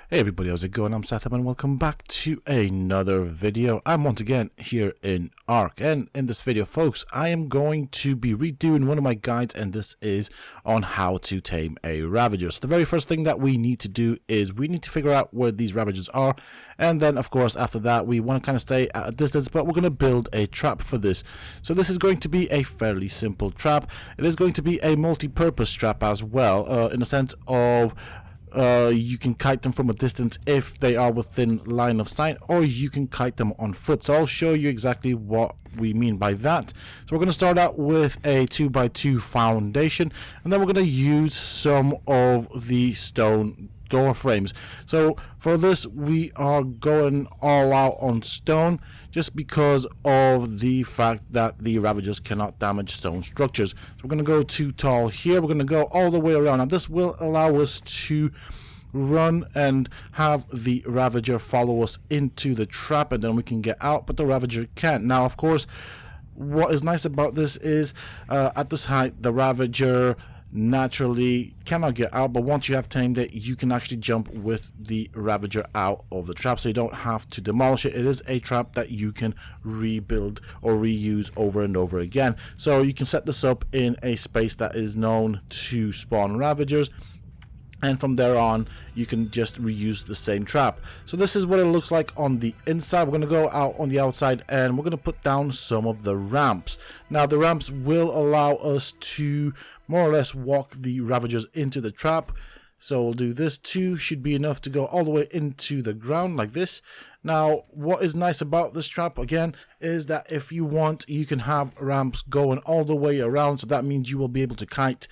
Hey everybody, how's it going? I'm Sethum and welcome back to another video. I'm once again here in Ark, and in this video folks I am going to be redoing one of my guides, and this is on how to tame a Ravager. So the very first thing that we need to do is we need to figure out where these Ravagers are, and then of course after that we want to kind of stay at a distance, but we're going to build a trap for this. So this is going to be a fairly simple trap. It is going to be a multi-purpose trap as well, in the sense of you can kite them from a distance if they are within line of sight, or you can kite them on foot. So I'll show you exactly what we mean by that. So we're going to start out with a 2x2 foundation, and then we're going to use some of the stone door frames. So for this we are going all out on stone, just because of the fact that the Ravagers cannot damage stone structures. So we're going to go too tall here. We're going to go all the way around, and this will allow us to run and have the Ravager follow us into the trap, and then we can get out, but the Ravager can't. Now of course what is nice about this is at this height the Ravager naturally cannot get out, but once you have tamed it you can actually jump with the Ravager out of the trap, so you don't have to demolish it. It is a trap that you can rebuild or reuse over and over again. So you can set this up in a space that is known to spawn Ravagers, and from there on you can just reuse the same trap. So this is what it looks like on the inside. We're going to go out on the outside and we're going to put down some of the ramps. Now the ramps will allow us to more or less walk the Ravagers into the trap. So we'll do this. Two should be enough to go all the way into the ground like this. Now what is nice about this trap again is that if you want, you can have ramps going all the way around, so that means you will be able to kite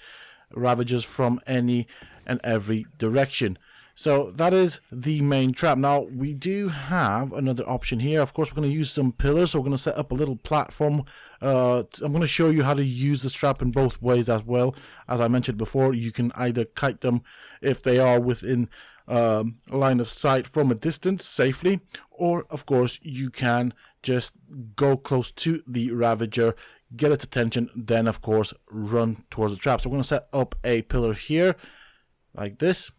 Ravagers from any and every direction. So that is the main trap. Now we do have another option here. Of course we're going to use some pillars, so we're going to set up a little platform. I'm going to show you how to use this trap in both ways as well. As I mentioned before, you can either kite them if they are within line of sight from a distance safely, or of course you can just go close to the Ravager, get its attention, then of course run towards the trap. So we're going to set up a pillar here like this.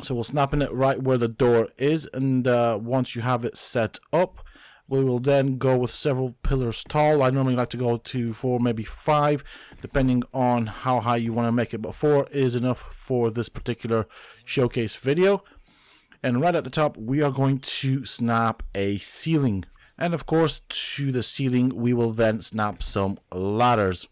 So we'll snap in it right where the door is, and once you have it set up, we will then go with several pillars tall. I normally like to go to 4, maybe 5, depending on how high you want to make it, but 4 is enough for this particular showcase video. And right at the top we are going to snap a ceiling, and of course to the ceiling we will then snap some ladders.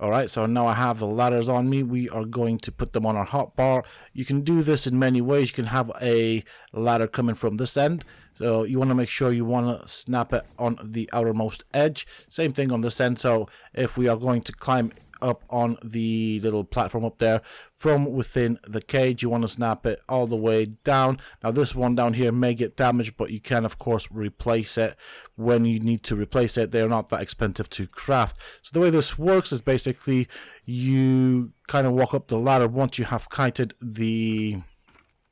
Alright, so now I have the ladders on me. We are going to put them on our hotbar. You can do this in many ways. You can have a ladder coming from this end. So you want to make sure you want to snap it on the outermost edge. Same thing on this end. So if we are going to climb up on the little platform up there from within the cage, you want to snap it all the way down. Now this one down here may get damaged, but you can of course replace it when you need to replace it. They're not that expensive to craft. So the way this works is basically you kind of walk up the ladder once you have kited the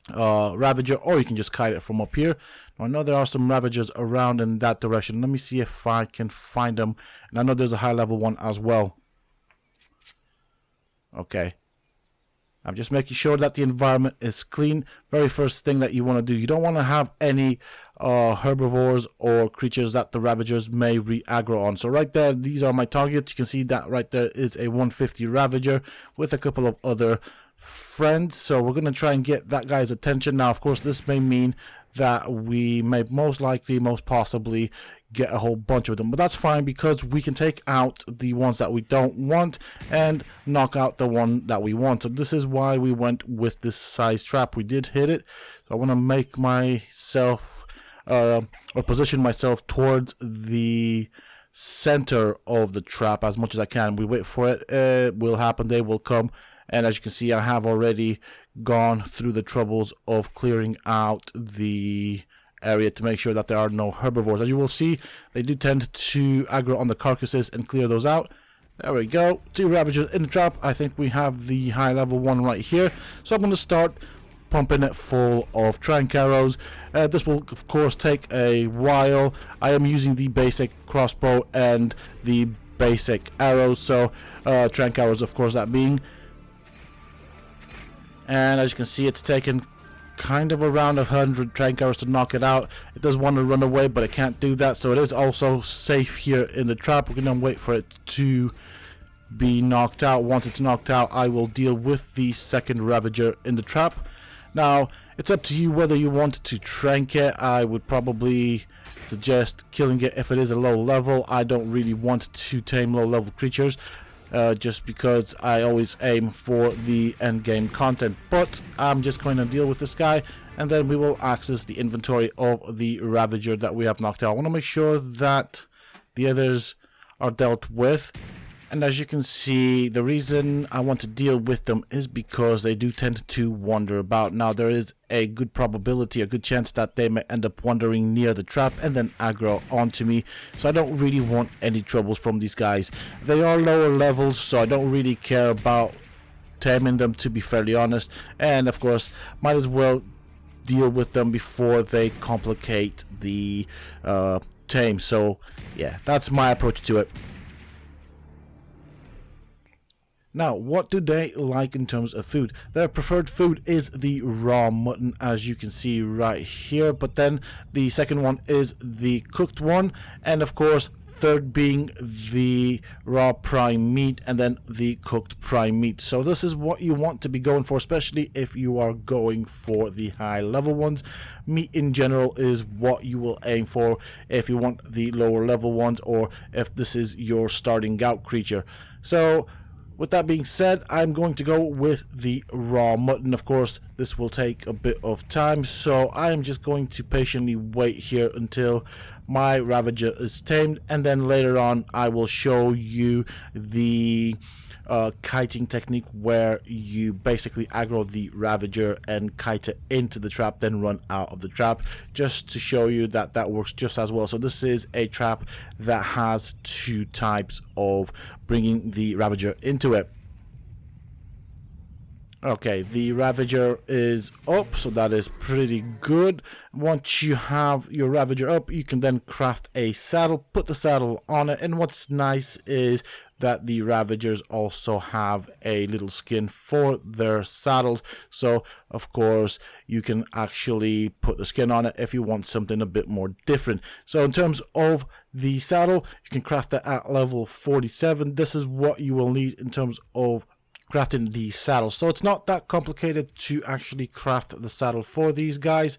Ravager, or you can just kite it from up here. Now I know there are some Ravagers around in that direction. Let me see if I can find them, and I know there's a high level one as well. Okay, I'm just making sure that the environment is clean. Very first thing that you want to do, you don't want to have any herbivores or creatures that the Ravagers may re-aggro on. So right there, these are my targets. You can see that right there is a 150 Ravager with a couple of other friends. So we're going to try and get that guy's attention. Now of course this may mean that we may most possibly get a whole bunch of them, but that's fine because we can take out the ones that we don't want and knock out the one that we want. So this is why we went with this size trap. We did hit it, so I want to make myself or position myself towards the center of the trap as much as I can. We wait for it. It will happen, they will come, and as you can see I have already gone through the troubles of clearing out the area to make sure that there are no herbivores. As you will see, they do tend to aggro on the carcasses and clear those out. There we go, 2 Ravagers in the trap. I think we have the high level one right here, so I'm going to start pumping it full of trank arrows. This will of course take a while. I am using the basic crossbow and the basic arrows, so trank arrows of course that being, and as you can see it's taken kind of around 100 trank hours to knock it out. It does want to run away, but it can't do that, so it is also safe here in the trap. We're going to wait for it to be knocked out. Once it's knocked out, I will deal with the second Ravager in the trap. Now, it's up to you whether you want to trank it. I would probably suggest killing it if it is a low level. I don't really want to tame low level creatures, just because I always aim for the end game content. But I'm just going to deal with this guy, and then we will access the inventory of the Ravager that we have knocked out. I want to make sure that the others are dealt with. And as you can see, the reason I want to deal with them is because they do tend to wander about. Now, there is a good probability, a good chance that they may end up wandering near the trap and then aggro onto me. So I don't really want any troubles from these guys. They are lower levels, so I don't really care about taming them, to be fairly honest. And of course, might as well deal with them before they complicate the tame. So yeah, that's my approach to it. Now, what do they like in terms of food? Their preferred food is the raw mutton, as you can see right here. But then the second one is the cooked one. And of course, third being the raw prime meat, and then the cooked prime meat. So this is what you want to be going for, especially if you are going for the high level ones. Meat in general is what you will aim for if you want the lower level ones, or if this is your starting out creature. So with that being said, I'm going to go with the raw mutton. Of course, this will take a bit of time, so I am just going to patiently wait here until my Ravager is tamed, and then later on I will show you the kiting technique, where you basically aggro the Ravager and kite it into the trap, then run out of the trap, just to show you that that works just as well. So this is a trap that has two types of bringing the Ravager into it. Okay, the Ravager is up, so that is pretty good. Once you have your Ravager up, you can then craft a saddle, put the saddle on it, and what's nice is that the Ravagers also have a little skin for their saddles, so of course you can actually put the skin on it if you want something a bit more different. So in terms of the saddle, you can craft that at level 47. This is what you will need in terms of crafting the saddle. So it's not that complicated to actually craft the saddle for these guys.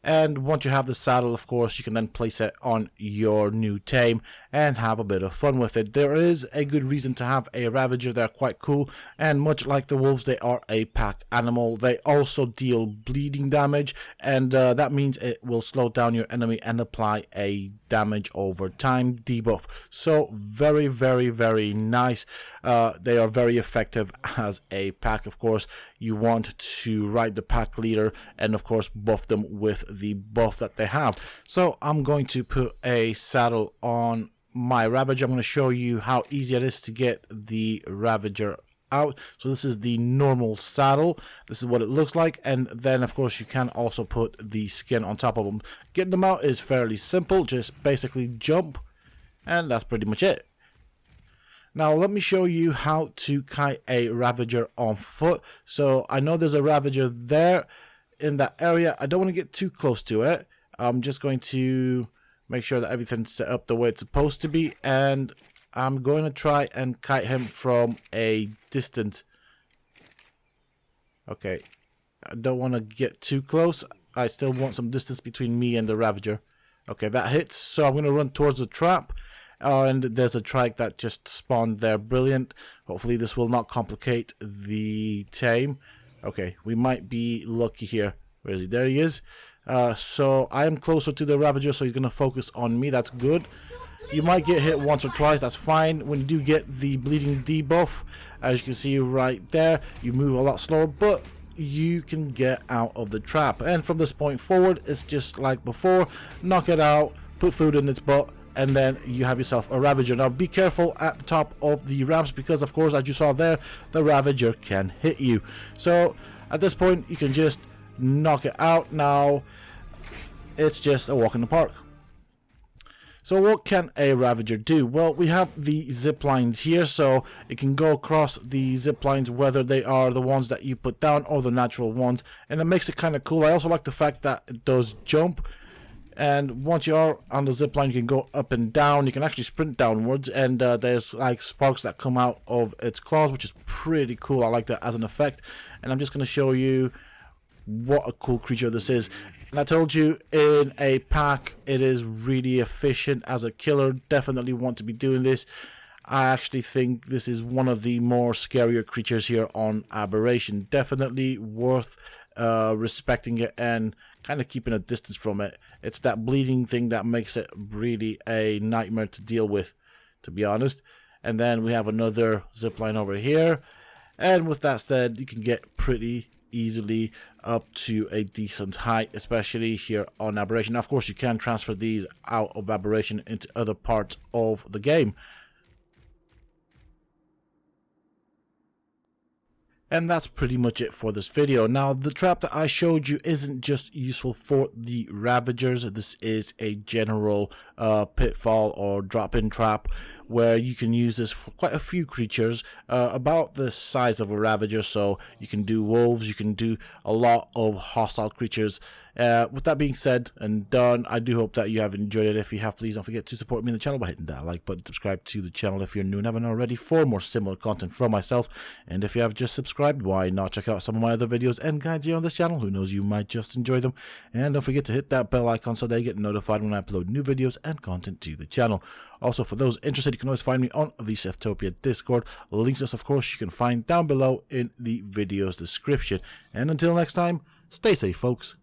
And once you have the saddle, of course, you can then place it on your new tame and have a bit of fun with it. There is a good reason to have a Ravager. They're quite cool, and much like the wolves, they are a pack animal. They also deal bleeding damage, and that means it will slow down your enemy and apply a damage over time debuff. So very, very, very nice. They are very effective as a pack. Of course, you want to ride the pack leader and of course buff them with the buff that they have. So I'm going to put a saddle on my Ravager. I'm going to show you how easy it is to get the Ravager out. So this is the normal saddle. This is what it looks like, and then of course you can also put the skin on top of them. Getting them out is fairly simple. Just basically jump, and that's pretty much it. Now let me show you how to kite a Ravager on foot. So I know there's a Ravager there in that area. I don't want to get too close to it. I'm just going to make sure that everything's set up the way it's supposed to be, and I'm going to try and kite him from a distance. Okay, I don't want to get too close. I still want some distance between me and the Ravager. Okay, that hits, so I'm going to run towards the trap. And there's a trike that just spawned there. Brilliant. Hopefully this will not complicate the tame. Okay, we might be lucky here. Where is he? There he is. So I am closer to the Ravager, so he's going to focus on me. That's good. You might get hit once or twice. That's fine. When you do get the bleeding debuff, as you can see right there, you move a lot slower, but you can get out of the trap. And from this point forward, it's just like before. Knock it out, put food in its butt, and then you have yourself a Ravager. Now be careful at the top of the ramps, because of course, as you saw there, the Ravager can hit you. So at this point you can just knock it out. Now it's just a walk in the park. So what can a Ravager do? Well, we have the zip lines here, so it can go across the zip lines, whether they are the ones that you put down or the natural ones, and it makes it kind of cool. I also like the fact that it does jump, and once you are on the zip line, you can go up and down. You can actually sprint downwards, and there's like sparks that come out of its claws, which is pretty cool. I like that as an effect, and I'm just going to show you what a cool creature this is. And I told you in a pack, it is really efficient as a killer. Definitely want to be doing this. I actually think this is one of the more scarier creatures here on Aberration. Definitely worth respecting it and kind of keeping a distance from it. It's that bleeding thing that makes it really a nightmare to deal with, to be honest. And then we have another zipline over here. And with that said, you can get pretty easily up to a decent height, especially here on Aberration. Now, of course, you can transfer these out of Aberration into other parts of the game. And that's pretty much it for this video. Now, the trap that I showed you isn't just useful for the Ravagers. This is a general pitfall or drop-in trap where you can use this for quite a few creatures about the size of a Ravager. So you can do wolves, you can do a lot of hostile creatures. With that being said and done, I do hope that you have enjoyed it. If you have, please don't forget to support me in the channel by hitting that like button, subscribe to the channel if you're new and haven't already for more similar content from myself. And if you have just subscribed, why not check out some of my other videos and guides here on this channel? Who knows, you might just enjoy them. And don't forget to hit that bell icon so that you get notified when I upload new videos and content to the channel. Also, for those interested, you can always find me on the Sethtopia Discord. Links, of course, you can find down below in the video's description. And until next time, stay safe, folks.